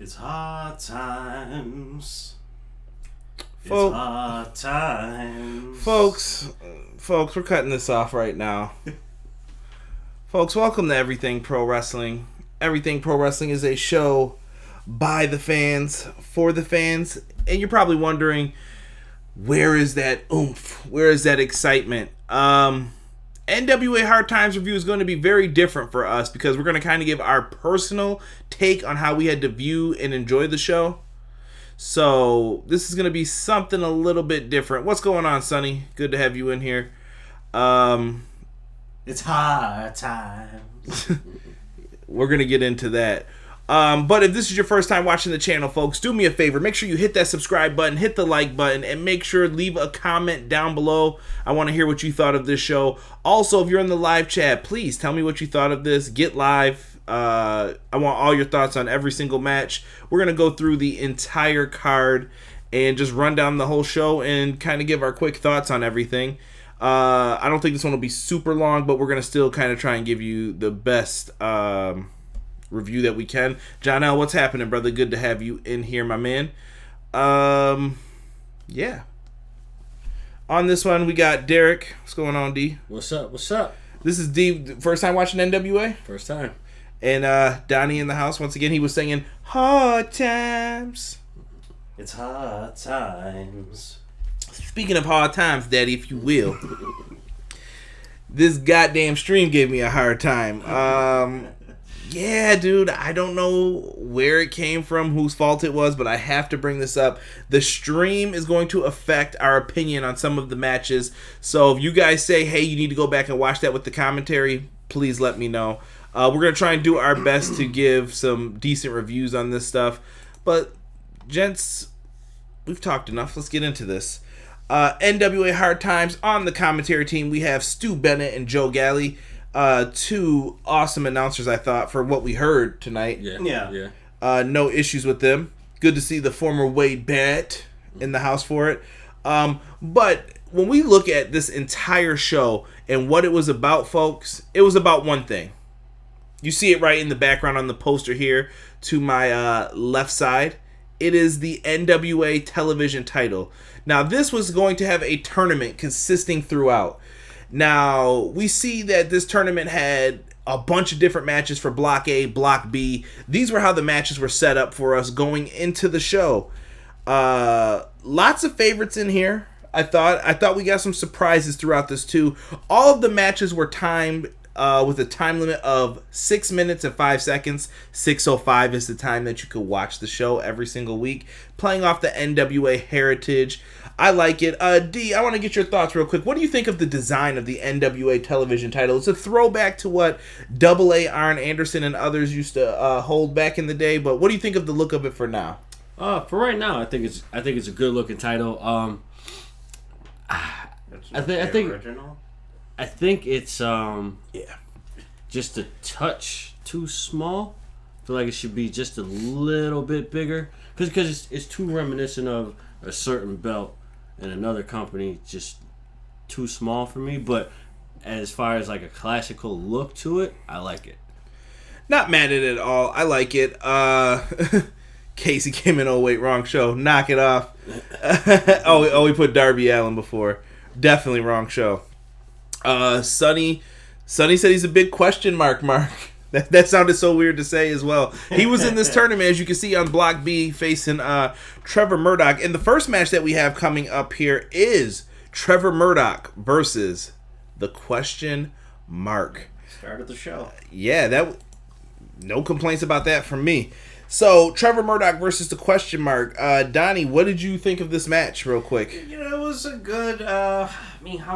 It's hard times. Folks, It's hard times. Folks, we're cutting this off right now. Folks, welcome to Everything Pro Wrestling. Everything Pro Wrestling is a show by the fans, for the fans. And you're probably wondering, where is that oomph? Where is that excitement? NWA Hard Times review is going to be very different for us because we're going to kind of give our personal take on how we had to view and enjoy the show. So this is going to be something a little bit different. What's going on, Sonny? Good to have you in here. It's hard times. We're going to get into that. But if this is your first time watching the channel, folks, do me a favor. Make sure you hit that subscribe button, hit the like button, and make sure to leave a comment down below. I want to hear what you thought of this show. Also, if you're in the live chat, please tell me what you thought of this. Get live. I want all your thoughts on every single match. We're going to go through the entire card and just run down the whole show and kind of give our quick thoughts on everything. I don't think this one will be super long, but we're going to still kind of try and give you the best review that we can. John L., what's happening, brother? Good to have you in here, my man. Yeah. On this one, we got Derek. What's going on, D? What's up? What's up? This is D. First time watching NWA? First time. And Donnie in the house. Once again, he was singing Hard Times. It's hard times. Speaking of hard times, Daddy, if you will, this goddamn stream gave me a hard time. Yeah, dude, I don't know where it came from, whose fault it was, but I have to bring this up. The stream is going to affect our opinion on some of the matches. So if you guys say, hey, you need to go back and watch that with the commentary, please let me know. We're going to try and do our best to give some decent reviews on this stuff. But, gents, we've talked enough. Let's get into this. NWA Hard Times. On the commentary team, we have Stu Bennett and Joe Galley. Two awesome announcers, I thought, for what we heard tonight. Yeah. No issues with them. Good to see the former Wade Barrett in the house for it. But when we look at this entire show and what it was about, folks, it was about one thing. You see it right in the background on the poster here to my left side. It is the NWA television title. Now, this was going to have a tournament consisting throughout. Now, we see that this tournament had a bunch of different matches for Block A, Block B. These were how the matches were set up for us going into the show. Lots of favorites in here. I thought we got some surprises throughout this too. All of the matches were timed with a time limit of 6 minutes and 5 seconds. 6:05 is the time that you could watch the show every single week. Playing off the NWA heritage. I like it. D, I want to get your thoughts real quick. What do you think of the design of the NWA television title? It's a throwback to what AA, Aron Anderson, and others used to hold back in the day. But what do you think of the look of it for now? For right now, I think it's a good looking title. I think Original? I think it's Yeah. just a touch too small. I feel like it should be just a little bit bigger because it's too reminiscent of a certain belt and another company, just too small for me. But as far as like a classical look to it, I like it. Not mad at it at all. I like it. Casey came in, oh wait, wrong show. Knock it off. we put Darby Allin before. Definitely wrong show. Sonny said he's a big question mark. That sounded so weird to say as well. He was in this tournament, as you can see, on Block B, facing Trevor Murodch. And the first match that we have coming up here is Trevor Murodch versus the Question Mark. Start of the show. Yeah, no complaints about that from me. So, Trevor Murodch versus the Question Mark. Donnie, what did you think of this match, real quick? It was a good, how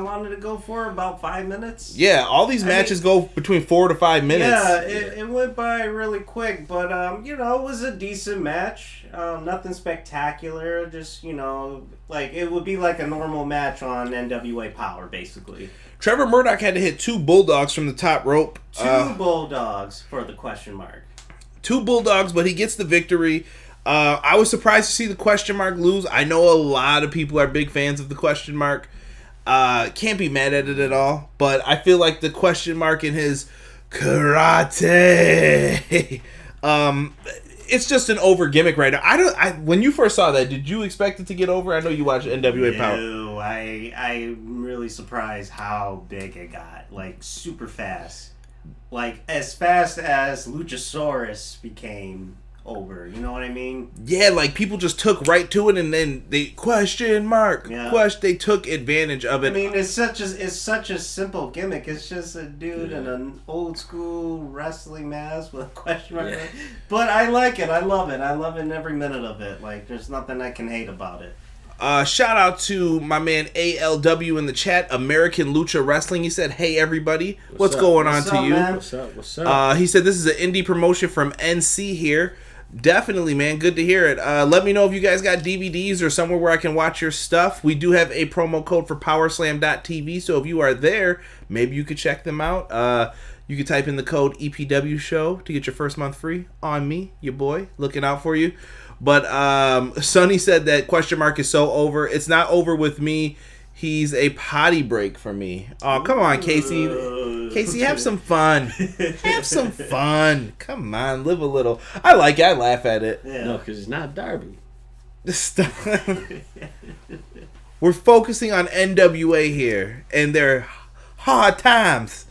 long did it go for? About 5 minutes? Yeah, all these matches go between 4 to 5 minutes. Yeah, it went by really quick, but, it was a decent match. Nothing spectacular, just, like, it would be like a normal match on NWA Powerrr, basically. Trevor Murodch had to hit 2 bulldogs from the top rope. 2 bulldogs for the Question Mark. 2 bulldogs, but he gets the victory. I was surprised to see the Question Mark lose. I know a lot of people are big fans of the Question Mark. Can't be mad at it at all. But I feel like the Question Mark in his karate it's just an over gimmick right now. When you first saw that, did you expect it to get over? I know you watched NWA Power. No, I'm really surprised how big it got. Like, super fast. Like, as fast as Luchasaurus became over. You know what I mean? Yeah, like, people just took right to it, and then they they took advantage of it. I mean, it's such a simple gimmick. It's just a dude in an old school wrestling mask with a question mark. Yeah. But I like it. I love it. I love it in every minute of it. Like, there's nothing I can hate about it. Shout out to my man ALW in the chat, American Lucha Wrestling. He said, "Hey everybody, what's going on to you?" Man? What's up? He said this is an indie promotion from NC here. Definitely, man. Good to hear it. Let me know if you guys got DVDs or somewhere where I can watch your stuff. We do have a promo code for powerslam.tv, so if you are there, maybe you could check them out. You can type in the code EPW show to get your first month free on me, your boy. Looking out for you. But Sonny said that question mark is so over. It's not over with me. He's a potty break for me. Oh, come on, Casey. Casey, have some fun. Have some fun. Come on, live a little. I like it. I laugh at it. Yeah. No, because it's not Darby. We're focusing on NWA here, and their hard times.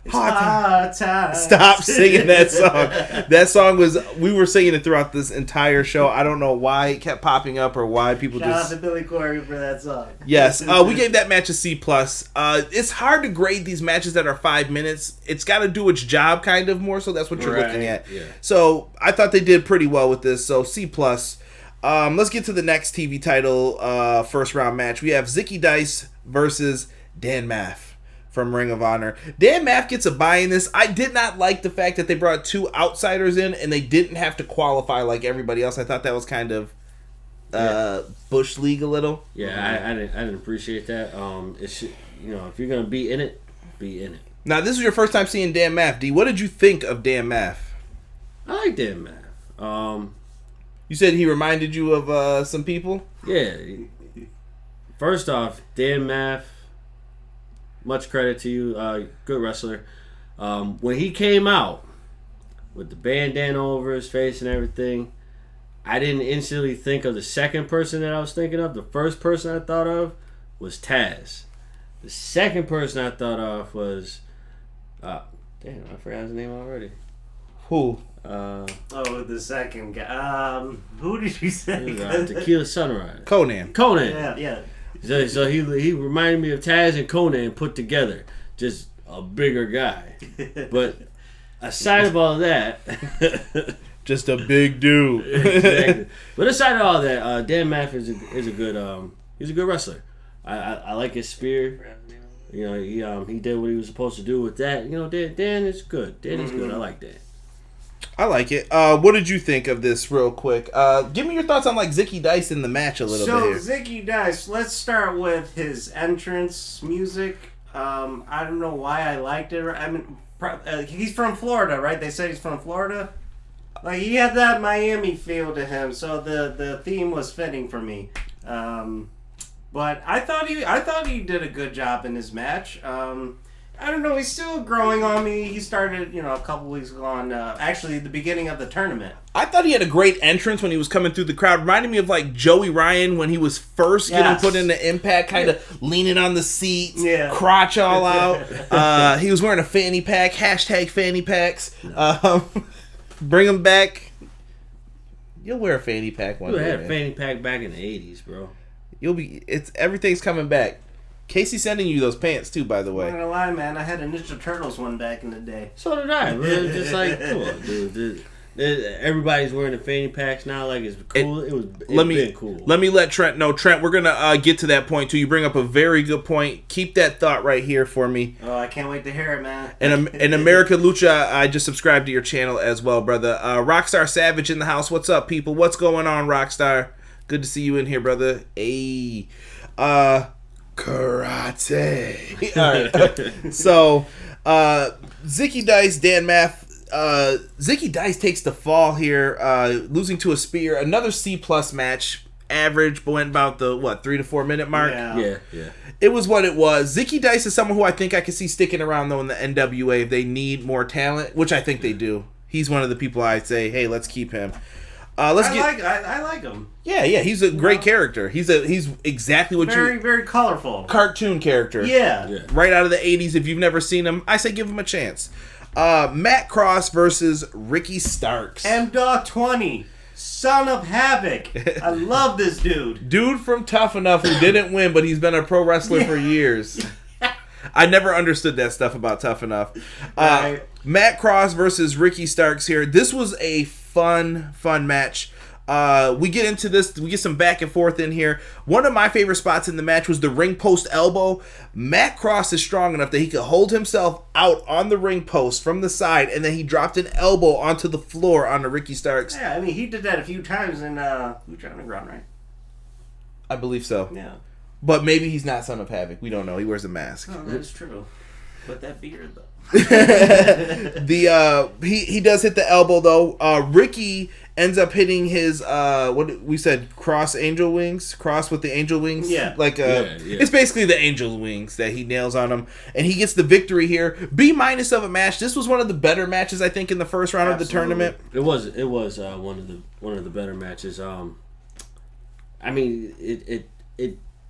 Hard times. Stop singing that song. That song we were singing it throughout this entire show. I don't know why it kept popping up or why people Shout out to Billy Corey for that song. Yes, we gave that match a C+. It's hard to grade these matches that are 5 minutes. It's got to do its job kind of more, so that's what you're looking at. Yeah. So I thought they did pretty well with this, so C+. Let's get to the next TV title first round match. We have Zicky Dice versus Dan Maff from Ring of Honor. Dan Maff gets a bye in this. I did not like the fact that they brought two outsiders in and they didn't have to qualify like everybody else. I thought that was kind of Bush League a little. Yeah, I didn't appreciate that. It should, if you're gonna be in it, be in it. Now this was your first time seeing Dan Maff. D, what did you think of Dan Maff? I like Dan Maff. You said he reminded you of some people. Yeah. First off, Dan Maff. Much credit to you, good wrestler. When he came out with the bandana over his face and everything, I didn't instantly think of the second person that I was thinking of. The first person I thought of was Taz. The second person I thought of was, damn, I forgot his name already. Who? The second guy. Who did you say? Tequila Sunrise. Conan. Yeah. So he reminded me of Taz and Conan put together, just a bigger guy. But aside of all that, just a big dude. Exactly. But aside of all that, Dan Maff is a good he's a good wrestler. I like his spear. He did what he was supposed to do with that. Dan is good. Dan is good. I like that. I like it. What did you think of this real quick? Give me your thoughts on Zicky Dice in the match a little bit. So Zicky Dice, let's start with his entrance music. I don't know why I liked it. I mean, he's from Florida, right? They said he's from Florida. Like, he had that Miami feel to him, so the theme was fitting for me. But I thought he did a good job in his match. I don't know. He's still growing on me. He started, a couple weeks ago on actually the beginning of the tournament. I thought he had a great entrance when he was coming through the crowd. Reminded me of Joey Ryan when he was first getting put into Impact, kind of leaning on the seat, crotch all out. He was wearing a fanny pack. # fanny packs. Bring him back. You'll wear a fanny pack one day. You had a fanny pack back in the 80s, bro. Everything's coming back. Casey's sending you those pants too, by the way. I'm not gonna lie, man. I had a Ninja Turtles one back in the day. So did I. Just come on, dude. Everybody's wearing the fanny packs now. Like, it's cool. It's been cool. Let me let Trent know. Trent, we're gonna get to that point too. You bring up a very good point. Keep that thought right here for me. Oh, I can't wait to hear it, man. And America Lucha, I just subscribed to your channel as well, brother. Rockstar Savage in the house. What's up, people? What's going on, Rockstar? Good to see you in here, brother. Hey, karate. All right. So, Zicky Dice, Dan Maff. Zicky Dice takes the fall here, losing to a spear. Another C+ match. Average, but went about the 3 to 4 minute mark. Yeah. It was what it was. Zicky Dice is someone who I think I could see sticking around though in the NWA if they need more talent, which I think they do. He's one of the people I'd say, hey, let's keep him. I like him. Yeah, he's a great character. He's exactly what very colorful cartoon character. Yeah. Right out of the 80s. If you've never seen him, I say give him a chance. Matt Cross versus Ricky Starks. M-Dog 20. Son of Havoc. I love this dude. Dude from Tough Enough who didn't win, but he's been a pro wrestler for years. I never understood that stuff about Tough Enough. Right. Matt Cross versus Ricky Starks here. This was a fun match. We get into this. We get some back and forth in here. One of my favorite spots in the match was the ring post elbow. Matt Cross is strong enough that he could hold himself out on the ring post from the side, and then he dropped an elbow onto the floor onto Ricky Starks. Yeah, I mean, he did that a few times in Lucha Underground, right? I believe so. Yeah. But maybe he's not Son of Havoc. We don't know. He wears a mask. Oh, that's true. But that beard, though. He does hit the elbow though. Ricky ends up hitting his what we said, cross with the angel wings. Yeah. It's basically the angel wings that he nails on him, and he gets the victory here. B- of a match. This was one of the better matches I think in the first round of the tournament. It was one of the better matches. I mean it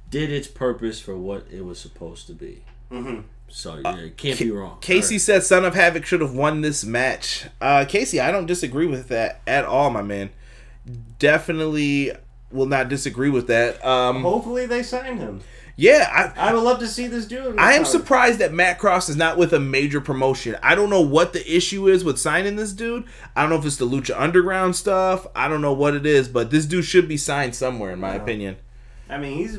did its purpose for what it was supposed to be. Mm-hmm. So it can't be wrong. Casey said Son of Havoc should have won this match. Casey, I don't disagree with that at all, my man. Definitely will not disagree with that. Hopefully they sign him. Yeah, I would love to see this dude. I am surprised that Matt Cross is not with a major promotion. I don't know what the issue is with signing this dude. I don't know if it's the Lucha Underground stuff. I don't know what it is, but this dude should be signed somewhere, in my opinion. I mean,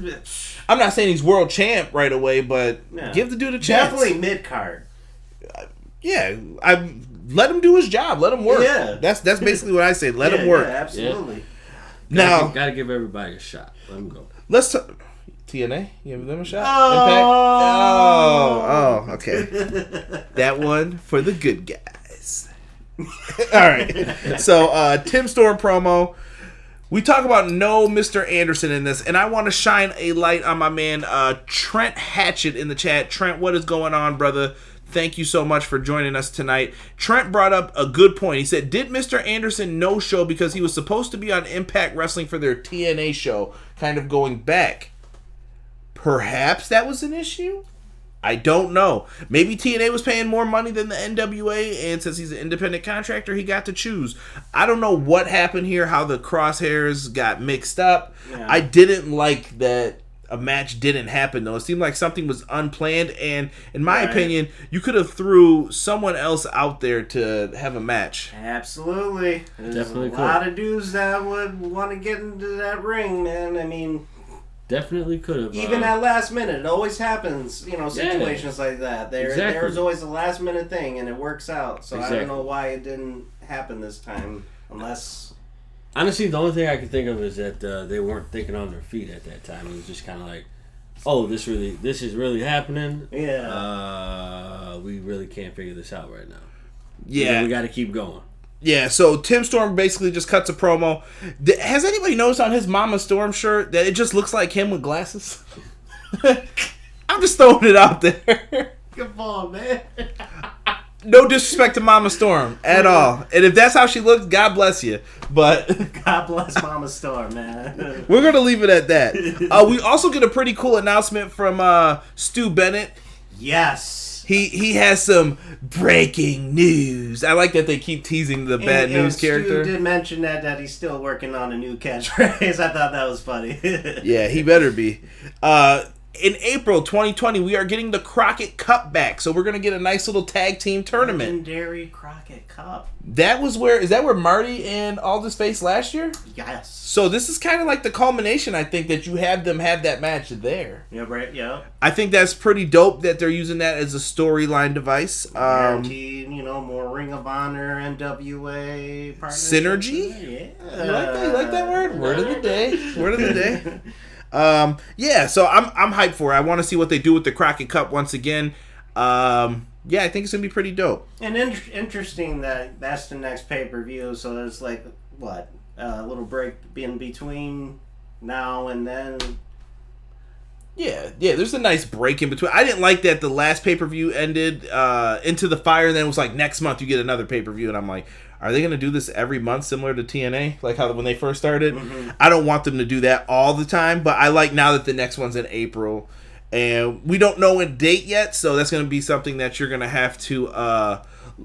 I'm not saying he's world champ right away, but give the dude a chance. Definitely mid-card. Yeah, let him do his job. Let him work. Yeah. That's basically what I say. Let him work. Yeah, absolutely. Now, gotta give everybody a shot. Let him go. Let's talk. TNA, you give them a shot. Oh. Impact. Okay. That one for the good guys. All right. So Tim Storm promo. We talk about no Mr. Anderson in this, and I want to shine a light on my man Trent Hatchett in the chat. Trent, what is going on, brother? Thank you so much for joining us tonight. Trent brought up a good point. He said, did Mr. Anderson no-show because he was supposed to be on Impact Wrestling for their TNA show, kind of going back? Perhaps that was an issue? I don't know. Maybe TNA was paying more money than the NWA, and since he's an independent contractor, he got to choose. I don't know what happened here, how the crosshairs got mixed up. Yeah. I didn't like that a match didn't happen, though. It seemed like something was unplanned, and in my opinion, you could have threw someone else out there to have a match. Absolutely. There's Definitely a lot of dudes that would want to get into that ring, man. I mean... Definitely could have. Even at last minute, it always happens. Situations like that. There's always a last minute thing, and it works out. So I don't know why it didn't happen this time, unless. Honestly, the only thing I can think of is that they weren't thinking on their feet at that time. It was just kind of like, oh, this is really happening. Yeah. We really can't figure this out right now. Yeah, we got to keep going. Yeah, so Tim Storm basically just cuts a promo. Has anybody noticed on his Mama Storm shirt that it just looks like him with glasses? I'm just throwing it out there. Come on, man. No disrespect to Mama Storm at all. And if that's how she looks, God bless you. But God bless Mama Storm, man. We're going to leave it at that. We also get a pretty cool announcement from Stu Bennett. Yes. He has some breaking news. I like that they keep teasing the bad news character. Stu did mention that he's still working on a new catchphrase. I thought that was funny. Yeah, he better be. In April 2020, we are getting the Crockett Cup back, so we're going to get a nice little tag team tournament. Legendary Crockett Cup. Is that where Marty and Aldis faced last year? Yes. So this is kind of like the culmination, I think, that you have them have that match there. Yeah, right, yeah. I think that's pretty dope that they're using that as a storyline device. Guaranteed, more Ring of Honor, NWA partnership. Synergy? Yeah. You like that word? Word of the day. Word of the day. So I'm hyped for it. I want to see what they do with the Crockett Cup once again. I think it's gonna be pretty dope. And interesting that's the next pay-per-view. So there's like a little break in between now and then. Yeah. There's a nice break in between. I didn't like that the last pay-per-view ended Into the Fire, and then it was like next month you get another pay-per-view, and I'm like, all are they going to do this every month similar to TNA, like how when they first started? I don't want them to do that all the time, but I like now that the next one's in April, and we don't know a date yet, so that's going to be something that you're going to have to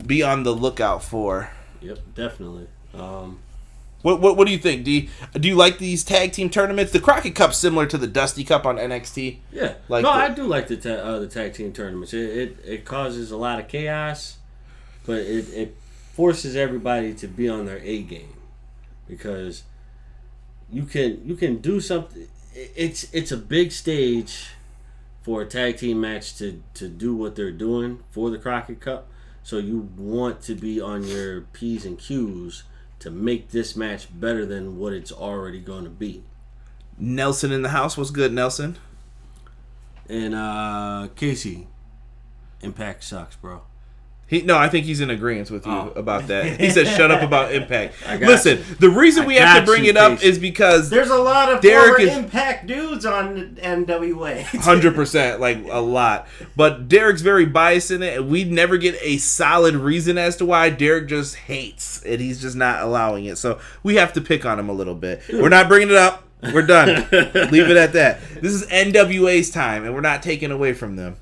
be on the lookout for. Yep, definitely. What do you think? Do you like these tag team tournaments? The Crockett Cup's similar to the Dusty Cup on NXT. Yeah, I do like the tag team tournaments. It causes a lot of chaos, but it forces everybody to be on their A game, because you can do something. It's a big stage for a tag team match to do what they're doing for the Crockett Cup. So you want to be on your P's and Q's to make this match better than what it's already going to be. Nelson in the house. What's good, Nelson? And Casey, Impact sucks, bro. I think he's in agreement with you about that. He said, "Shut up about Impact." Listen, the reason we have to bring it up is because there's a lot of former Impact dudes on NWA. 100%, like a lot. But Derek's very biased in it, and we never get a solid reason as to why. Derek just hates, and he's just not allowing it. So we have to pick on him a little bit. We're not bringing it up. We're done. Leave it at that. This is NWA's time, and we're not taking away from them.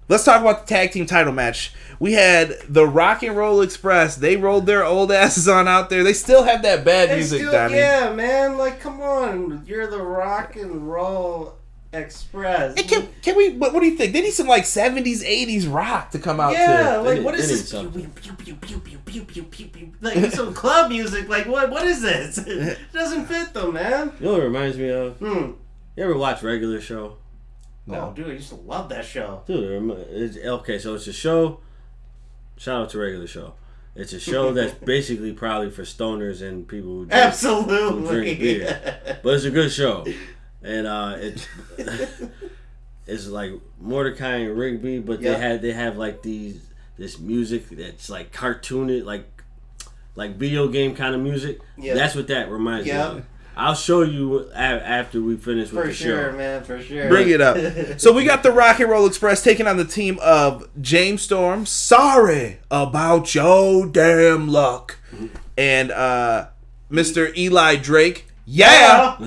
Let's talk about the tag team title match. We had the Rock and Roll Express. They rolled their old asses on out there. They still have that bad music, Donnie. Yeah, man. Like, come on. You're the Rock and Roll Express. Hey, can we? What do you think? They need some like 70s, 80s rock to come out. Yeah, like what is this? Like some club music. Like what is this? It doesn't fit them, man. You know what it reminds me of? You ever watch Regular Show? No. Oh, dude, I used to love that show. Dude, okay, so it's a show. Shout out to Regular Show. It's a show that's basically probably for stoners and people who drink beer. But it's a good show. And it's like Mordecai and Rigby, but they have like this music that's like cartoony, like video game kind of music. Yeah. That's what that reminds me of. I'll show you after we finish with the show. For sure, man. For sure. Bring it up. So we got the Rock and Roll Express taking on the team of James Storm, Sorry About Your Damn Luck, and Mr. Eli Drake. Yeah.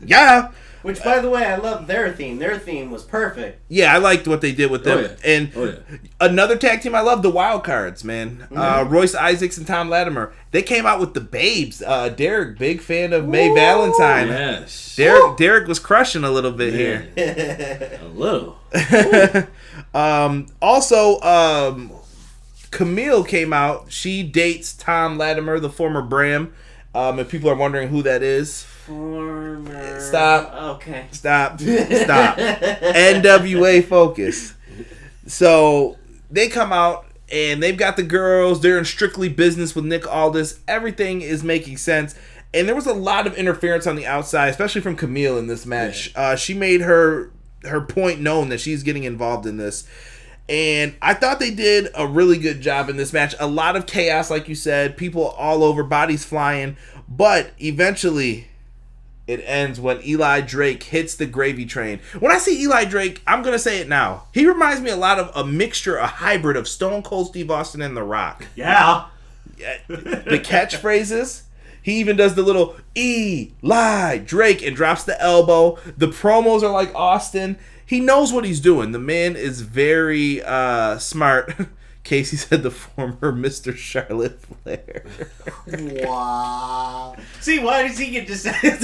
Yeah. Which, by the way, I love their theme. Their theme was perfect. Yeah, I liked what they did with them. And another tag team I love, the Wild Cards, man. Royce Isaacs and Tom Latimer. They came out with the Babes. Derek, big fan of May Valentine. Yes. Derek was crushing a little bit here. A little. Also, Camille came out. She dates Tom Latimer, the former Bram. If people are wondering who that is. Stop. Okay. Stop. NWA focus. So they come out and they've got the girls. They're in strictly business with Nick Aldis. Everything is making sense. And there was a lot of interference on the outside, especially from Camille in this match. She made her point known that she's getting involved in this. And I thought they did a really good job in this match. A lot of chaos, like you said. People all over, bodies flying. But eventually, it ends when Eli Drake hits the gravy train. When I see Eli Drake, I'm going to say it now. He reminds me a lot of a mixture, a hybrid of Stone Cold Steve Austin and The Rock. Yeah. The catchphrases. He even does the little Eli Drake and drops the elbow. The promos are like Austin. He knows what he's doing. The man is very smart. Casey said the former Mr. Charlotte Flair. Wow. See, why does he get to say it?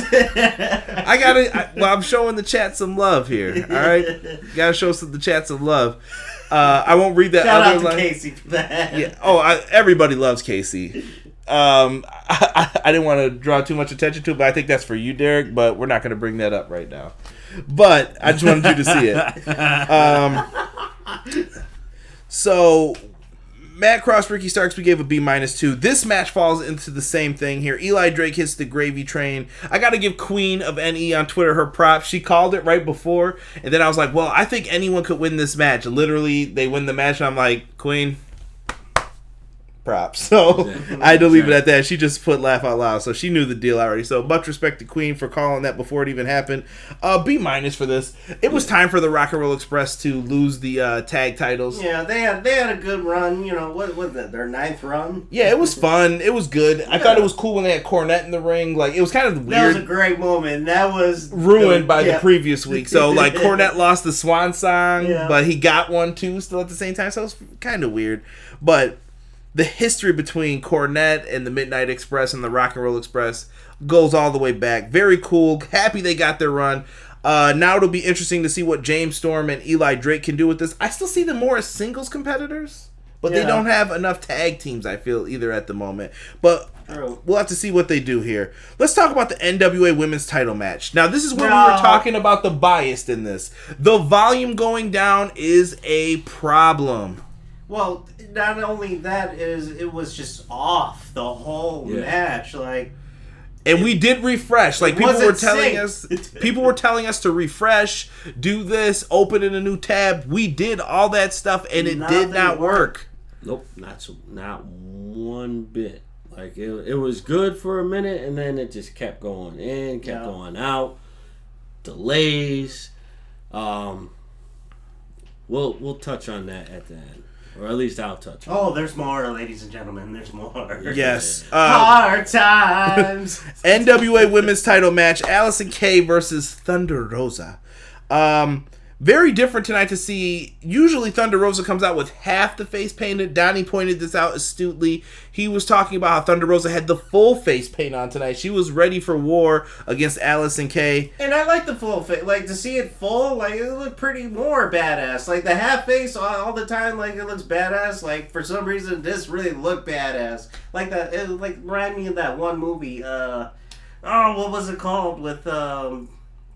I'm showing the chat some love here. All right? Gotta show the chat some love. I won't read that Shout other out line. to Casey for that. Yeah. Everybody loves Casey. I didn't want to draw too much attention to it, but I think that's for you, Derek, but we're not going to bring that up right now. But I just wanted you to see it. So, Matt Cross, Ricky Starks, we gave a B-2. This match falls into the same thing here. Eli Drake hits the gravy train. I got to give Queen of NE on Twitter her props. She called it right before, and then I was like, well, I think anyone could win this match. Literally, they win the match, and I'm like, Queen, props. So I had to leave it at that. She just put laugh out loud, so she knew the deal already. So much respect to Queen for calling that before it even happened. B- for this. It was time for the Rock and Roll Express to lose the tag titles. Yeah, they had a good run. You know, what was that? Their 9th run. Yeah, it was fun. It was good. I thought it was cool when they had Cornette in the ring. Like, it was kind of weird. That was a great moment. That was ruined by the previous week. So, like, Cornette lost the Swan Song, but he got one too still at the same time. So it was kind of weird. But the history between Cornette and the Midnight Express and the Rock and Roll Express goes all the way back. Very cool. Happy they got their run. Now it'll be interesting to see what James Storm and Eli Drake can do with this. I still see them more as singles competitors, but they don't have enough tag teams, I feel, either at the moment. But we'll have to see what they do here. Let's talk about the NWA Women's Title match. Now, this is where we were talking about the bias in this. The volume going down is a problem. Well, not only that it was just off the whole match, like. And we did refresh. Like, people were telling us to refresh, do this, open in a new tab. We did all that stuff, and it did not work. Nope, not one bit. Like, it was good for a minute, and then it just kept going in, kept going out. Delays. We'll touch on that at the end. Or at least I'll touch on it. Oh, there's more, ladies and gentlemen. There's more. Yes. Hard times. NWA Women's Title match. Allysin Kay versus Thunder Rosa. Very different tonight to see. Usually Thunder Rosa comes out with half the face painted. Donnie pointed this out astutely. He was talking about how Thunder Rosa had the full face paint on tonight. She was ready for war against Allysin Kay. And I like the full face. Like, to see it full, like, it looked pretty more badass. Like, the half face all the time, like, it looks badass. Like, for some reason, this really looked badass. Like, it like reminded me of that one movie. What was it called? With,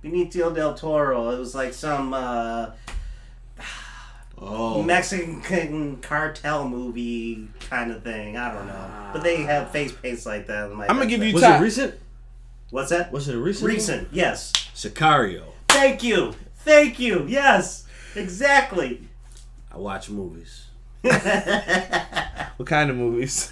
Benicio del Toro. It was like some Mexican cartel movie kind of thing. I don't know. But they have face paints like that. I'm going to give you Was time. it recent? What's that? Was it a recent? Recent, yes. Sicario. Thank you. Yes. Exactly. I watch movies. What kind of movies?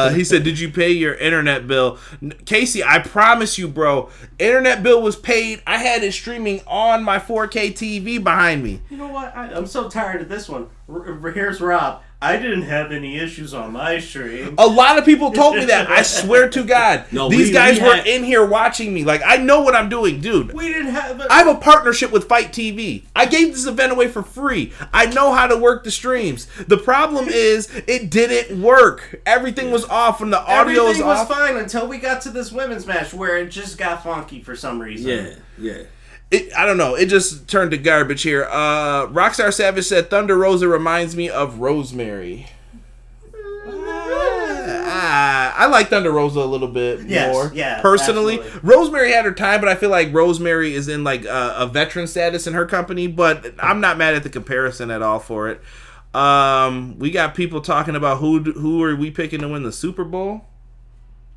He said, did you pay your internet bill? Casey, I promise you, bro, internet bill was paid. I had it streaming on my 4K TV behind me. You know what? I'm so tired of this one. Here's Rob. I didn't have any issues on my stream. A lot of people told me that. I swear to God. These guys were in here watching me. Like, I know what I'm doing, dude. We didn't have... I have a partnership with Fight TV. I gave this event away for free. I know how to work the streams. The problem is, it didn't work. Everything was off and the audio was off. Everything was fine until we got to this women's match where it just got funky for some reason. Yeah. I don't know. It just turned to garbage here. Rockstar Savage said Thunder Rosa reminds me of Rosemary. I like Thunder Rosa a little bit more. Yeah, personally. Absolutely. Rosemary had her time, but I feel like Rosemary is in like a veteran status in her company. But I'm not mad at the comparison at all for it. We got people talking about who are we picking to win the Super Bowl.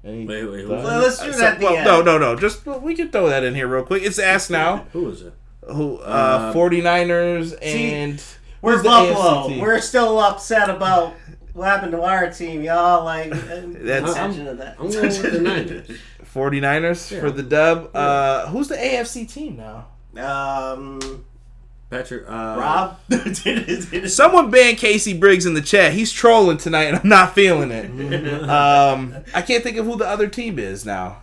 Wait. Let's do that. No. Just we can throw that in here real quick. It's Ask Now. Who is it? 49ers and we're Buffalo. We're still upset about what happened to our team, y'all. Like that's I'm going with the Niners. 49ers for the dub. Who's the AFC team now? Patrick. Rob. Someone banned Casey Briggs in the chat. He's trolling tonight, and I'm not feeling it. I can't think of who the other team is now.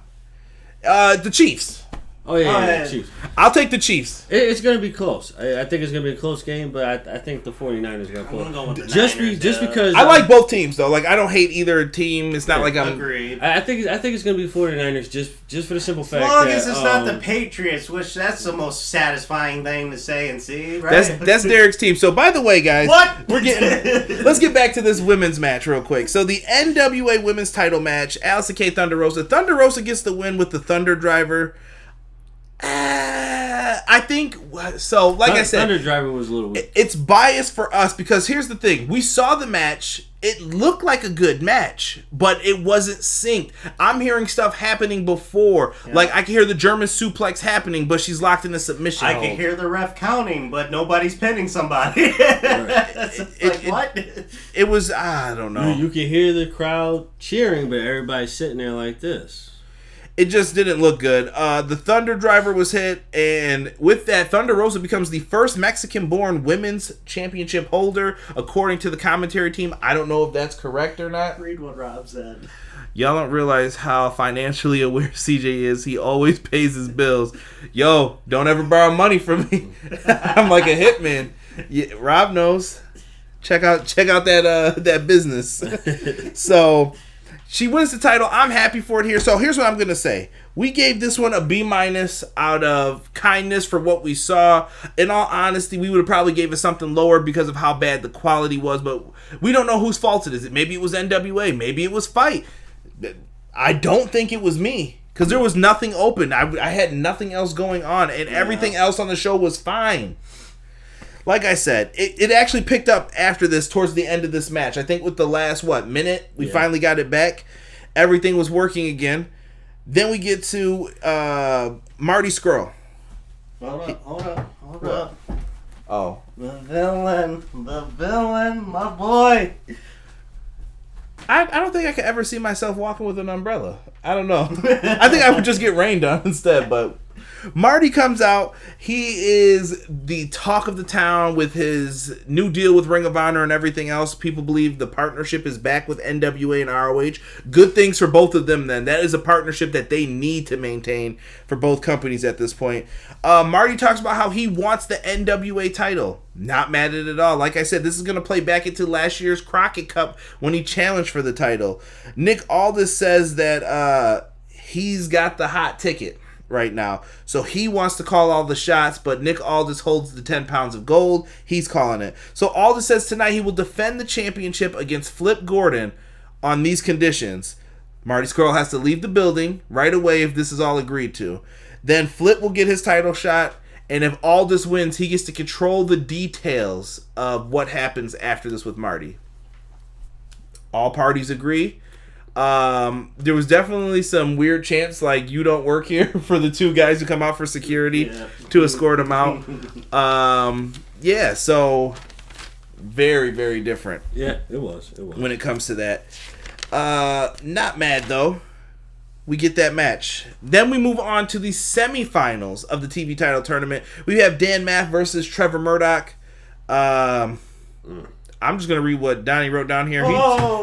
The Chiefs. Oh yeah, Chiefs. I'll take the Chiefs. It's going to be close. I think it's going to be a close game, but I think the 49ers are going to pull it. Go with the just Niners, because I like both teams though. Like I don't hate either team. It's not like I'm. Agreed. I think it's going to be 49ers just for the simple fact as long that as it's not the Patriots, which that's the most satisfying thing to say and see. Right? That's Derek's team. So by the way, guys, what let's get back to this women's match real quick. So the NWA Women's Title match: Allysin Kay, Thunder Rosa. Thunder Rosa gets the win with the Thunder Driver. I think so. Like I said, Thunder Driver was a little weak. It's biased for us because here's the thing: we saw the match. It looked like a good match, but it wasn't synced. I'm hearing stuff happening before, like I can hear the German suplex happening, but she's locked in a submission. I can hear the ref counting, but nobody's pinning somebody. What? It was I don't know. You can hear the crowd cheering, but everybody's sitting there like this. It just didn't look good. The Thunder Driver was hit, and with that, Thunder Rosa becomes the first Mexican-born women's championship holder, according to the commentary team. I don't know if that's correct or not. Read what Rob said. Y'all don't realize how financially aware CJ is. He always pays his bills. Yo, don't ever borrow money from me. I'm like a hitman. Yeah, Rob knows. Check out that business. So she wins the title. I'm happy for it here. So here's what I'm gonna say. We gave this one a B- out of kindness for what we saw. In all honesty, we would have probably gave it something lower because of how bad the quality was, but we don't know whose fault it is. Maybe it was NWA. Maybe it was Fight. I don't think it was me because there was nothing open. I had nothing else going on, and everything else on the show was fine. Like I said, it actually picked up after this, towards the end of this match. I think with the last, minute, we finally got it back. Everything was working again. Then we get to Marty Scurll. Hold up. Oh. The villain, my boy. I don't think I could ever see myself walking with an umbrella. I don't know. I think I would just get rained on instead, but Marty comes out. He is the talk of the town with his new deal with Ring of Honor and everything else. People believe the partnership is back with NWA and ROH. Good things for both of them then. That is a partnership that they need to maintain for both companies at this point. Marty talks about how he wants the NWA title. Not mad at it at all. Like I said, this is going to play back into last year's Crockett Cup when he challenged for the title. Nick Aldis says that he's got the hot ticket right now. So he wants to call all the shots, but Nick Aldis holds the 10 pounds of gold. He's calling it. So Aldis says tonight he will defend the championship against Flip Gordon on these conditions. Marty Scurll has to leave the building right away if this is all agreed to. Then Flip will get his title shot, and if Aldis wins, he gets to control the details of what happens after this with Marty. All parties agree. There was definitely some weird chants like "you don't work here" for the two guys who come out for security to escort him out. So very, very different. Yeah, it was when it comes to that. Not mad though. We get that match. Then we move on to the semifinals of the TV title tournament. We have Dan Maff versus Trevor Murodch. I'm just going to read what Donnie wrote down here.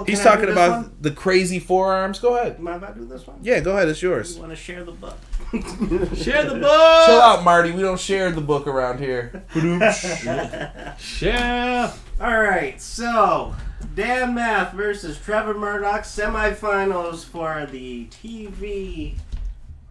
He's talking about the crazy forearms. Go ahead. Mind if I do this one? Yeah, go ahead. It's yours. You want to share the book? Share the book! Chill out, Marty. We don't share the book around here. Share! Alright, so Dan Maff versus Trevor Murodch, semifinals for the TV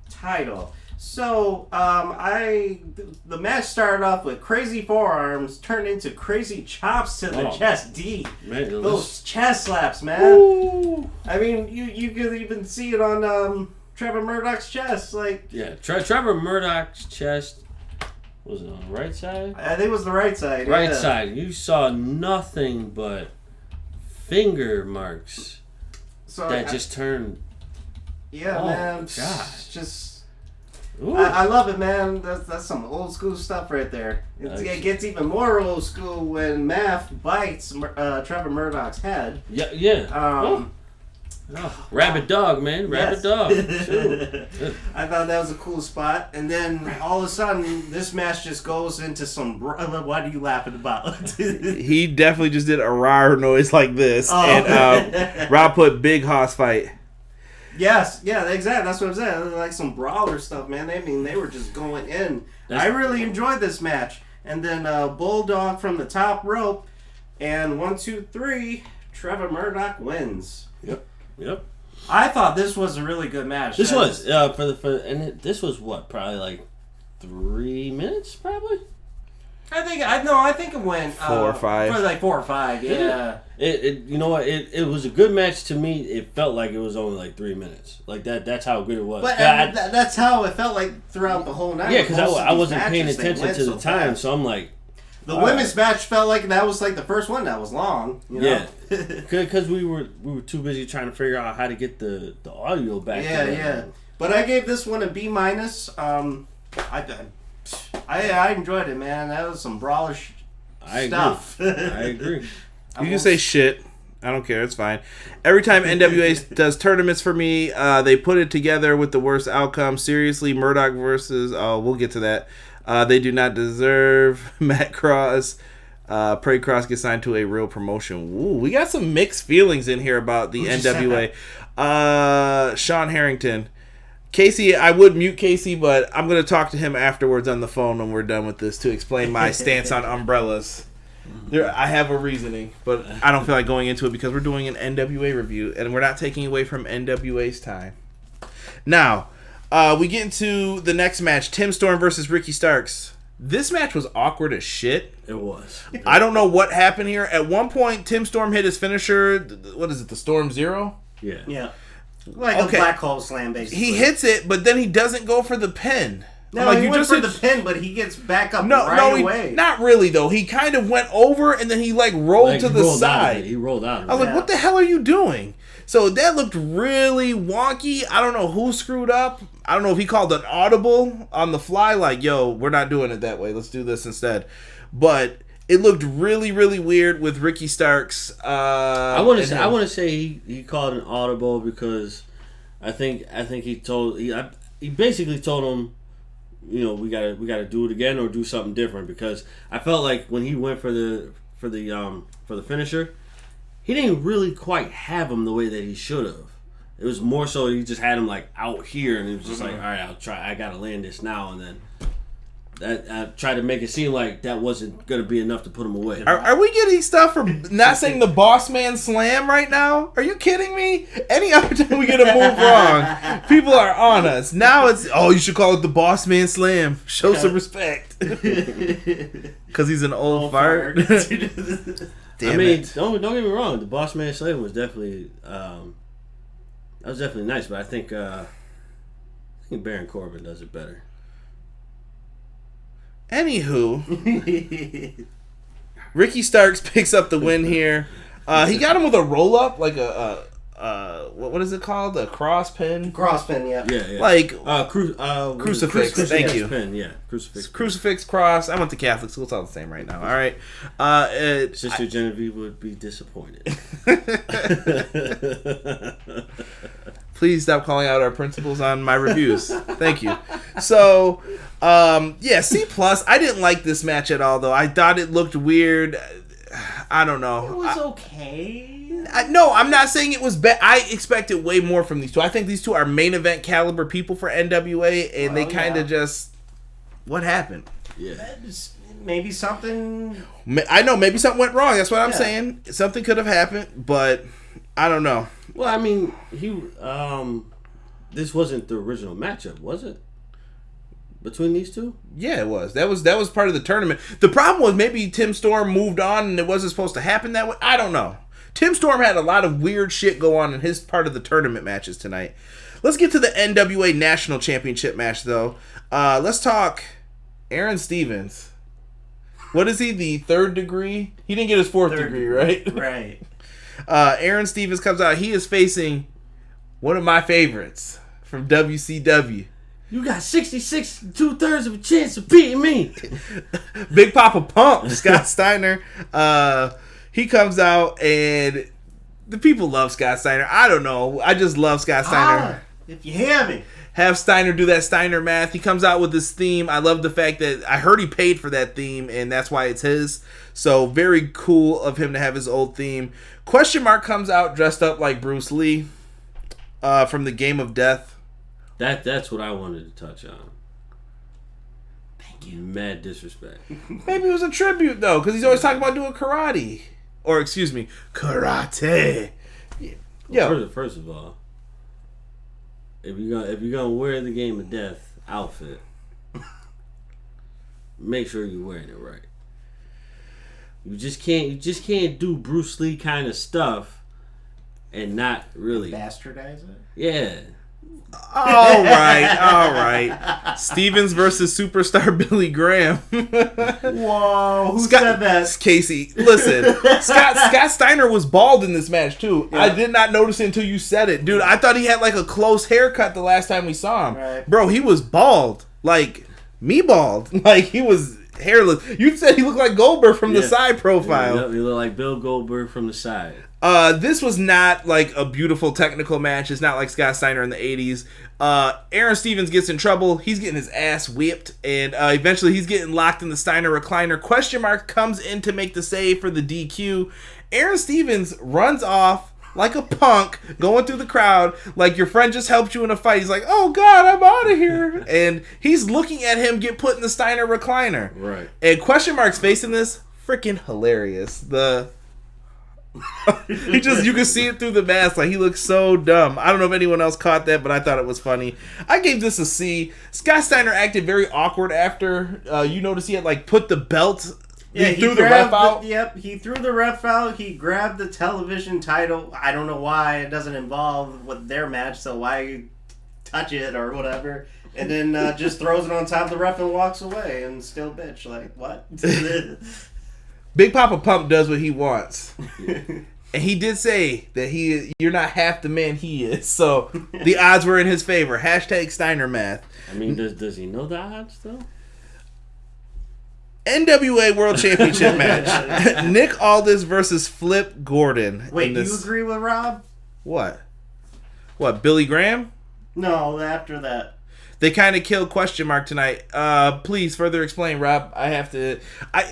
title. So, the match started off with crazy forearms, turned into crazy chops to the chest. Man, those chest slaps, man. Ooh. I mean, you could even see it on Trevor Murodch's chest, like. Yeah, Trevor Murodch's chest. Was it on the right side? I think it was the right side. Right side. You saw nothing but finger marks that just turned. Yeah, man. Gosh. Just. I love it, man. That's some old school stuff right there. It gets even more old school when Maff bites Trevor Murodch's head. Yeah. Rabbit dog, man. Rabbit dog. I thought that was a cool spot. And then all of a sudden, this match just goes into some. What are you laughing about? He definitely just did a rawr noise like this. And Rob put Big Hoss Fight. Yes, yeah, exactly. That's what I'm saying. Like some brawler stuff, man. They were just going in. I really enjoyed this match. And then Bulldog from the top rope, and 1, 2, 3, Trevor Murodch wins. Yep. I thought this was a really good match. This was this was what, probably like 3 minutes, probably. I think it went 4 or 5. Probably like 4 or 5. Yeah. You know what? It was a good match to me. It felt like it was only like 3 minutes. Like that. That's how good it was. But that's how it felt like throughout the whole night. Yeah, because I wasn't paying attention to the time, fast. so I'm like. The women's match felt like that was like the first one that was long. You know? Yeah, because we were too busy trying to figure out how to get the audio back. Yeah. But I gave this one a B-. I enjoyed it, man. That was some brawlish stuff. I agree. You can say shit. I don't care. It's fine. Every time NWA does tournaments for me, they put it together with the worst outcome. Seriously, Murodch versus... Oh, we'll get to that. They do not deserve Matt Cross. Pray Cross gets signed to a real promotion. Ooh, we got some mixed feelings in here about the NWA. Sean Harrington. Casey, I would mute Casey, but I'm going to talk to him afterwards on the phone when we're done with this to explain my stance on umbrellas. I have a reasoning, but I don't feel like going into it because we're doing an NWA review, and we're not taking away from NWA's time. Now, we get into the next match, Tim Storm versus Ricky Starks. This match was awkward as shit. It was. I don't know what happened here. At one point, Tim Storm hit his finisher. What is it, the Storm Zero? Yeah. Like a black hole slam, basically. He hits it, but then he doesn't go for the pin. No, he went for the pin, but he gets back up away. Not really, though. He kind of went over, and then he, rolled to the side. He rolled out of it. I was like, what the hell are you doing? So that looked really wonky. I don't know who screwed up. I don't know if he called an audible on the fly, like, yo, we're not doing it that way. Let's do this instead. But it looked really, really weird with Ricky Starks. I want to say he called an audible because I think he basically told him, you know, we gotta do it again or do something different, because I felt like when he went for the finisher, he didn't really quite have him the way that he should have. It was more so he just had him like out here, and he was just like, all right, I'll try. I gotta land this now, and then that I tried to make it seem like that wasn't gonna be enough to put him away. Are we getting stuff for not saying the boss man slam right now? Are you kidding me? Any other time we get a move wrong, people are on us. Now it's, you should call it the boss man slam. Show some respect. Because he's an old fart. Damn it. Don't get me wrong. The boss man slam was definitely nice, but I think Baron Corbin does it better. Anywho, Ricky Starks picks up the win here. He got him with a roll up, like what is it called? A cross pin. Cross pin, yeah. Yeah. Like crucifix. Thank you. Pin, yeah. Crucifix. Crucifix cross. I went to Catholic school. It's all the same right now. All right. Sister Genevieve would be disappointed. Please stop calling out our principals on my reviews. Thank you. So, C+. I didn't like this match at all, though. I thought it looked weird. I don't know. It was okay. No, I'm not saying it was bad. I expected way more from these two. I think these two are main event caliber people for NWA, and they kind of just... What happened? Yeah. Maybe something... I know, maybe something went wrong. That's what I'm saying. Something could have happened, but I don't know. Well, I mean, this wasn't the original matchup, was it? Between these two? Yeah, it was. That was part of the tournament. The problem was maybe Tim Storm moved on and it wasn't supposed to happen that way. I don't know. Tim Storm had a lot of weird shit go on in his part of the tournament matches tonight. Let's get to the NWA National Championship match, though. Let's talk Aron Stevens. What is he, the third degree? He didn't get his fourth degree, right? Right. Aron Stevens comes out. He is facing one of my favorites from WCW. You got 66 2/3 of a chance of beating me. Big Papa Pump, Scott Steiner. He comes out, and the people love Scott Steiner. I don't know. I just love Scott Steiner. If you hear me. Have Steiner do that Steiner math. He comes out with this theme. I love the fact that I heard he paid for that theme, and that's why it's his. So very cool of him to have his old theme. Question Mark comes out dressed up like Bruce Lee from the Game of Death. That's what I wanted to touch on. Thank you. Mad disrespect. Maybe it was a tribute, though, because he's always talking about doing karate. Or, excuse me, karate. Well, first of all, if you're gonna wear the Game of Death outfit, make sure you're wearing it right. You just can't do Bruce Lee kind of stuff and not really Bastardize it? Yeah. All right. Stevens versus superstar Billy Graham. Whoa, who said that? Casey, listen. Scott Steiner was bald in this match too. Yeah. I did not notice it until you said it, dude. I thought he had like a close haircut the last time we saw him. Right. Bro, he was bald, like me bald. Like he was hairless. You said he looked like Goldberg from the side profile. Yeah, he looked like Bill Goldberg from the side. This was not like a beautiful technical match. It's not like Scott Steiner in the 80s. Aron Stevens gets in trouble. He's getting his ass whipped, and eventually he's getting locked in the Steiner recliner. Question Mark comes in to make the save for the DQ. Aron Stevens runs off like a punk, going through the crowd, like your friend just helped you in a fight. He's like, oh God, I'm out of here. And he's looking at him get put in the Steiner recliner. Right. And Question Mark's facing this, freaking hilarious. You can see it through the mask. Like, he looks so dumb. I don't know if anyone else caught that, but I thought it was funny. I gave this a C. Scott Steiner acted very awkward after. You notice he had like put the belt. Yeah, he threw the ref out. He threw the ref out. He grabbed the television title. I don't know why. It doesn't involve with their match, so why touch it or whatever. And then just throws it on top of the ref and walks away and still bitch. Like, what? Big Papa Pump does what he wants. And he did say that you're not half the man he is. So the odds were in his favor. # Steiner math. I mean, does he know the odds though? NWA World Championship match. Nick Aldis versus Flip Gordon. Wait, do you agree with Rob? What? What, Billy Graham? No, after that. They kind of killed Question Mark tonight. Please further explain, Rob. I have to.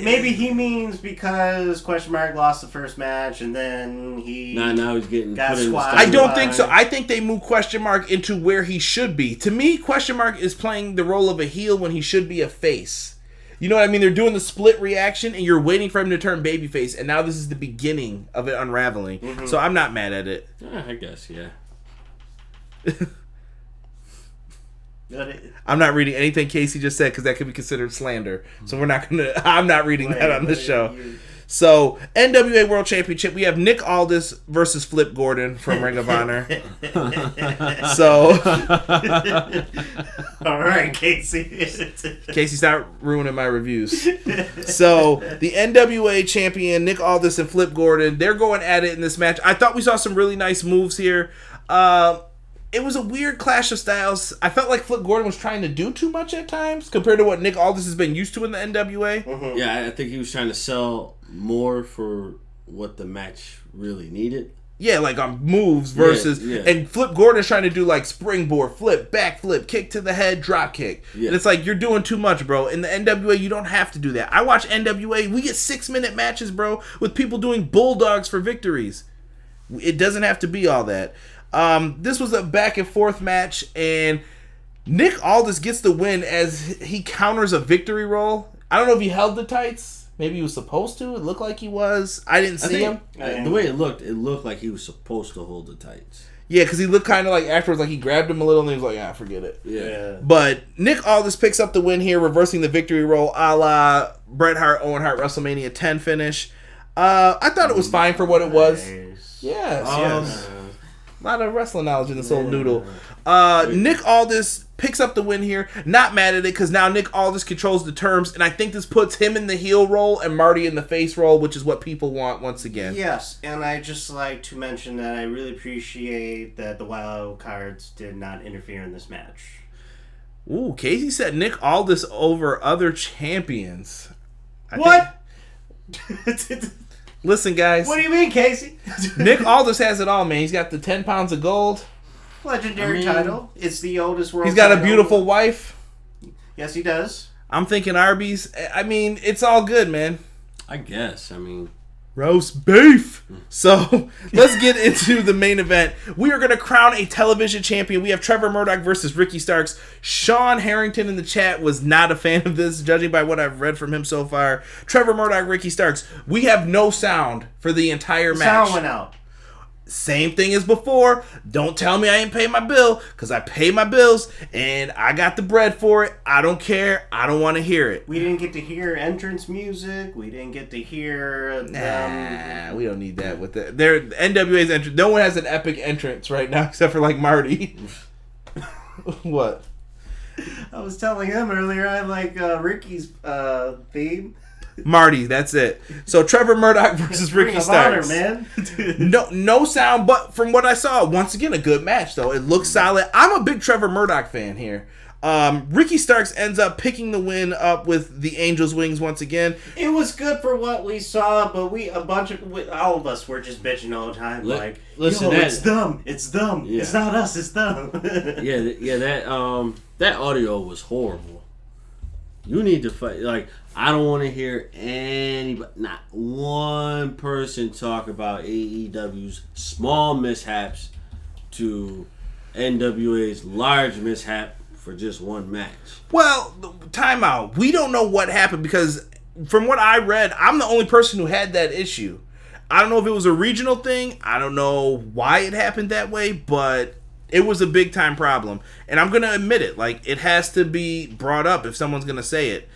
Maybe he means because Question Mark lost the first match and then he. Now he's getting got put in the squashed. I don't think so. I think they moved Question Mark into where he should be. To me, Question Mark is playing the role of a heel when he should be a face. You know what I mean? They're doing the split reaction, and you're waiting for him to turn babyface, and now this is the beginning of it unraveling. Mm-hmm. So I'm not mad at it. I guess, yeah. I'm not reading anything Casey just said because that could be considered slander. So I'm not reading that on this show. So, NWA World Championship, we have Nick Aldis versus Flip Gordon from Ring of Honor. So, all right, Casey. Casey, stop ruining my reviews. So, the NWA champion, Nick Aldis and Flip Gordon, they're going at it in this match. I thought we saw some really nice moves here. It was a weird clash of styles. I felt like Flip Gordon was trying to do too much at times compared to what Nick Aldis has been used to in the NWA. Mm-hmm. Yeah, I think he was trying to sell more for what the match really needed. Yeah, like on moves versus... Yeah. And Flip Gordon's trying to do like springboard, flip, back flip, kick to the head, drop kick. Yeah. And it's like, you're doing too much, bro. In the NWA, you don't have to do that. I watch NWA. We get 6-minute matches, bro, with people doing bulldogs for victories. It doesn't have to be all that. This was a back and forth match, and Nick Aldis gets the win as he counters a victory roll. I don't know if he held the tights. Maybe he was supposed to. It looked like he was. I didn't see him. The way it looked like he was supposed to hold the tights. Yeah, because he looked kind of like afterwards, like he grabbed him a little, and he was like, forget it. Yeah. But Nick Aldis picks up the win here, reversing the victory roll a la Bret Hart, Owen Hart WrestleMania 10 finish. I thought it was fine for what it was. Yes. A lot of wrestling knowledge in this old noodle. Nick Aldis picks up the win here. Not mad at it because now Nick Aldis controls the terms, and I think this puts him in the heel role and Marty in the face role, which is what people want once again. Yes, and I just like to mention that I really appreciate that the Wild Cards did not interfere in this match. Ooh, Casey said Nick Aldis over other champions. What? Listen, guys. What do you mean, Casey? Nick Aldis has it all, man. He's got the 10 pounds of gold. Legendary title. It's the oldest world He's got title. a beautiful wife. Yes, he does. I'm thinking Arby's. I mean, it's all good, man. I guess. I mean... Roast beef. So, let's get into the main event. We are going to crown a television champion. We have Trevor Murodch versus Ricky Starks. Sean Harrington in the chat was not a fan of this, judging by what I've read from him so far. Trevor Murodch, Ricky Starks. We have no sound for the entire match. Sound went out. Same thing as before. Don't tell me I ain't pay my bill, because I pay my bills and I got the bread for it. I don't care. I don't want to hear it. We didn't get to hear entrance music. We didn't get to hear Nah, we don't need that with the NWA's entrance. No one has an epic entrance right now except for like Marty. What? I was telling him earlier I like Ricky's theme. Marty, that's it. So Trevor Murodch versus Ricky Starks. Man. No sound, but from what I saw, once again a good match though. It looks solid. I'm a big Trevor Murodch fan here. Ricky Starks ends up picking the win up with the Angel's Wings once again. It was good for what we saw, but all of us were just bitching all the time. Listen, it's dumb. It's dumb. Yeah. It's not us. It's dumb. That audio was horrible. You need to fight. Like, I don't want to hear anybody, not one person talk about AEW's small mishaps to NWA's large mishap for just one match. Well, timeout. We don't know what happened because from what I read, I'm the only person who had that issue. I don't know if it was a regional thing. I don't know why it happened that way, but it was a big time problem. And I'm going to admit it. Like, it has to be brought up if someone's going to say it.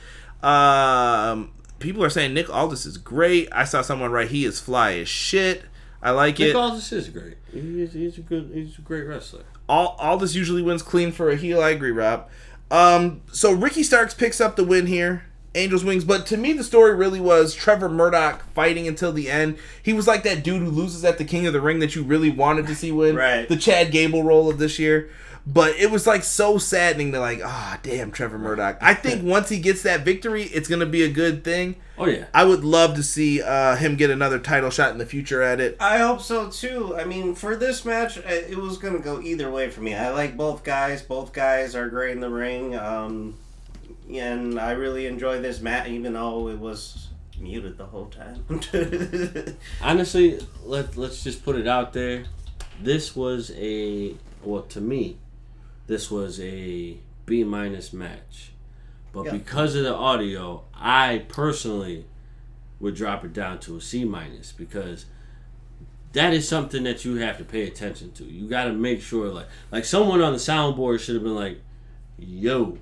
People are saying Nick Aldis is great. I saw someone write he is fly as shit. I like it. Nick Aldis is great. He's a great wrestler. Aldis usually wins clean for a heel. I agree, Rob. So Ricky Starks picks up the win here. Angel's Wings. But to me, the story really was Trevor Murodch fighting until the end. He was like that dude who loses at the King of the Ring that you really wanted to see win. Right. The Chad Gable role of this year. But it was like so saddening to like, damn, Trevor Murodch. I think once he gets that victory, it's going to be a good thing. Oh, yeah. I would love to see him get another title shot in the future at it. I hope so, too. I mean, for this match, it was going to go either way for me. I like both guys. Both guys are great in the ring. And I really enjoyed this match, even though it was muted the whole time. Honestly, let's just put it out there. This was to me, this was a B- match. But because of the audio, I personally would drop it down to a C- because that is something that you have to pay attention to. You got to make sure, like someone on the soundboard should have been like, yo,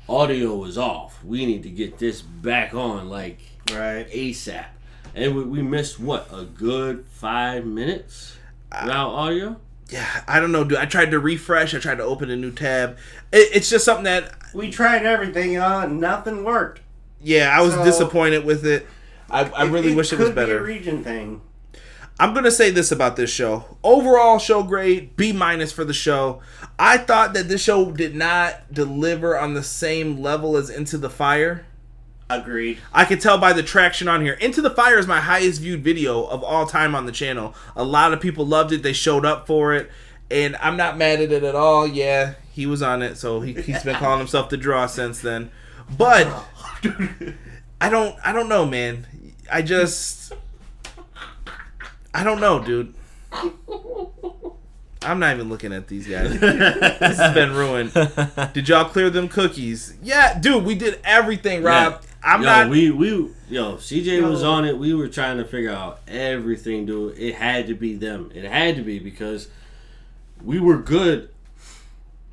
audio is off. We need to get this back on, like, right, ASAP. And we missed, a good 5 minutes without audio? Yeah, I don't know, dude. I tried to refresh. I tried to open a new tab. It's just something that... We tried everything, and nothing worked. Yeah, I was disappointed with it. I really wish it was better. It could be a region thing. I'm going to say this about this show. Overall, show grade, B- for the show. I thought that this show did not deliver on the same level as Into the Fire. Agreed. I could tell by the traction on here. Into the Fire is my highest viewed video of all time on the channel. A lot of people loved it. They showed up for it. And I'm not mad at it at all. Yeah, he was on it. So he's been calling himself the Draw since then. But I don't know, man. I don't know, dude. I'm not even looking at these guys. This has been ruined. Did y'all clear them cookies? Yeah, dude, we did everything, Rob. Yeah. CJ was on it. We were trying to figure out everything, dude. It had to be them. It had to be because we were good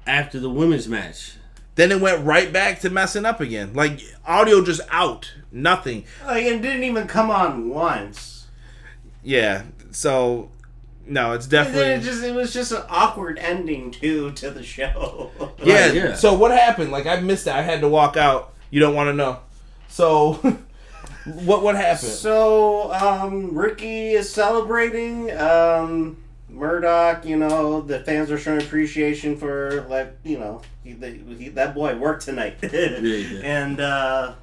after the women's match. Then it went right back to messing up again. Like, audio just out. Nothing. Like, it didn't even come on once. Yeah, so... No, it's definitely... And then it was just an awkward ending, too, to the show. Yeah, so what happened? Like, I missed it. I had to walk out. You don't want to know. So, what happened? So, Ricky is celebrating. Murodch, the fans are showing appreciation for, that boy worked tonight. And,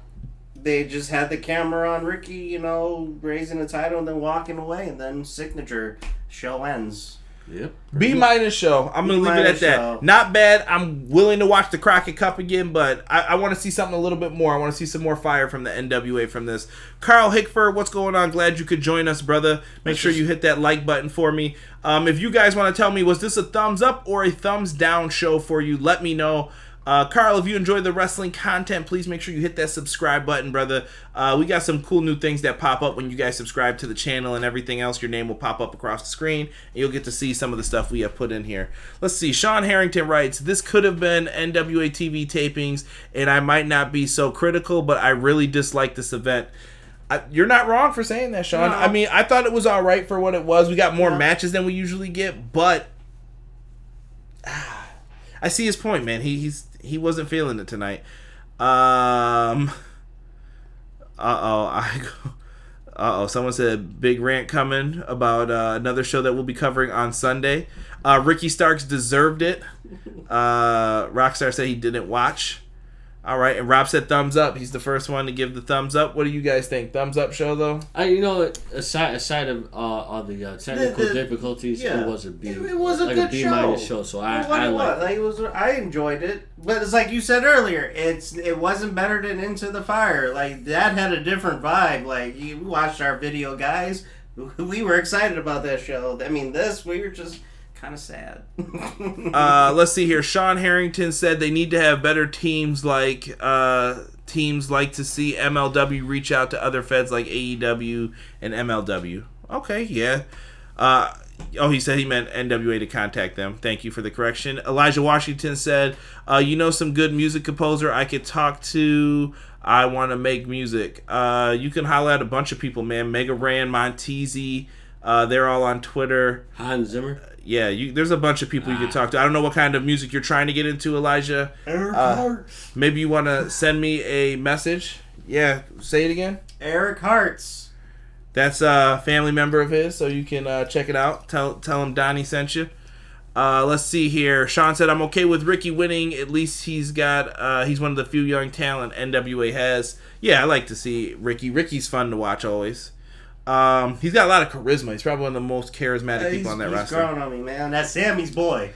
they just had the camera on Ricky, raising the title and then walking away, and then signature show ends. Yep. B- show. I'm going to leave it at that. Not bad. I'm willing to watch the Crockett Cup again, but I want to see something a little bit more. I want to see some more fire from the NWA from this. Carl Hickford, what's going on? Glad you could join us, brother. Make sure you hit that like button for me. If you guys want to tell me, was this a thumbs up or a thumbs down show for you, let me know. Carl, if you enjoy the wrestling content, please make sure you hit that subscribe button, brother. We got some cool new things that pop up when you guys subscribe to the channel and everything else. Your name will pop up across the screen, and you'll get to see some of the stuff we have put in here. Let's see. Sean Harrington writes, this could have been NWA TV tapings, and I might not be so critical, but I really dislike this event. You're not wrong for saying that, Sean. No. I mean, I thought it was all right for what it was. We got more matches than we usually get, but I see his point, man. He wasn't feeling it tonight. Uh-oh. Someone said big rant coming about another show that we'll be covering on Sunday. Ricky Starks deserved it. Rockstar said he didn't watch. All right, and Rob said thumbs up. He's the first one to give the thumbs up. What do you guys think? Thumbs up show, though? Aside of all the technical difficulties, it was a B. It was a good show. So I enjoyed it, but it's like you said earlier. It wasn't better than Into the Fire. Like that had a different vibe. Like you watched our video, guys. We were excited about that show. I mean, we were just kind of sad. Let's see here. Sean Harrington said they need to have better teams like to see MLW reach out to other feds like AEW and MLW. Okay, yeah. He said he meant NWA to contact them. Thank you for the correction. Elijah Washington said, some good music composer I could talk to. I want to make music. You can holler at a bunch of people, man. Mega Ran, Montezi. They're all on Twitter. Hans Zimmer. Yeah, there's a bunch of people you can talk to. I don't know what kind of music you're trying to get into, Elijah. Eric Hartz. Maybe you want to send me a message. Yeah, say it again. Eric Hartz. That's a family member of his, so you can check it out. Tell him Donnie sent you. Let's see here. Sean said, I'm okay with Ricky winning. At least he's one of the few young talent NWA has. Yeah, I like to see Ricky. Ricky's fun to watch always. He's got a lot of charisma. He's probably one of the most charismatic people on that roster. He's growing on me, man. That's Sammy's boy.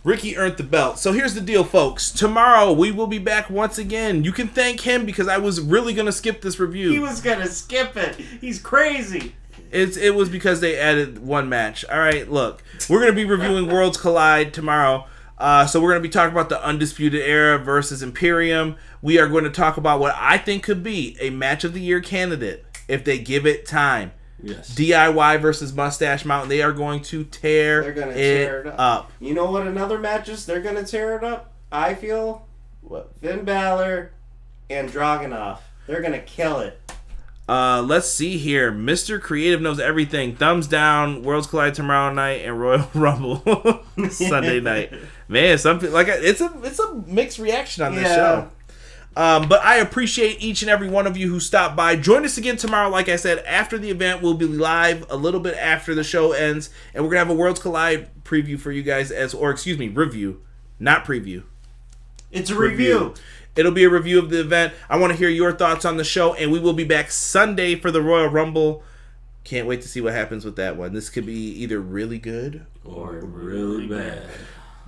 Ricky earned the belt. So here's the deal, folks. Tomorrow we will be back once again. You can thank him because I was really going to skip this review. He was going to skip it. He's crazy. It was because they added one match. All right, look. We're going to be reviewing Worlds Collide tomorrow. So we're going to be talking about the Undisputed Era versus Imperium. We are going to talk about what I think could be a Match of the Year candidate if they give it time. Yes. DIY versus Mustache Mountain. They are going to tear it up. You know what another match is? They're going to tear it up? I feel. What? Finn Balor and Dragunov. They're going to kill it. Let's see here. Mr. Creative knows everything. Thumbs down. Worlds Collide tomorrow night and Royal Rumble Sunday night. Man, something like it's a mixed reaction on this show. But I appreciate each and every one of you who stopped by. Join us again tomorrow. Like I said, after the event, we'll be live a little bit after the show ends, and we're gonna have a Worlds Collide preview for you guys review, not preview. It's a review. It'll be a review of the event. I want to hear your thoughts on the show, and we will be back Sunday for the Royal Rumble. Can't wait to see what happens with that one. This could be either really good or really bad.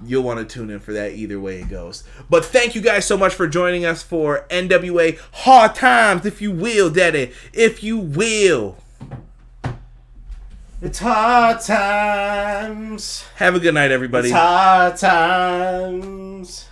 You'll want to tune in for that either way it goes. But thank you guys so much for joining us for NWA Hard Times, if you will, Daddy. If you will. It's hard times. Have a good night, everybody. It's hard times.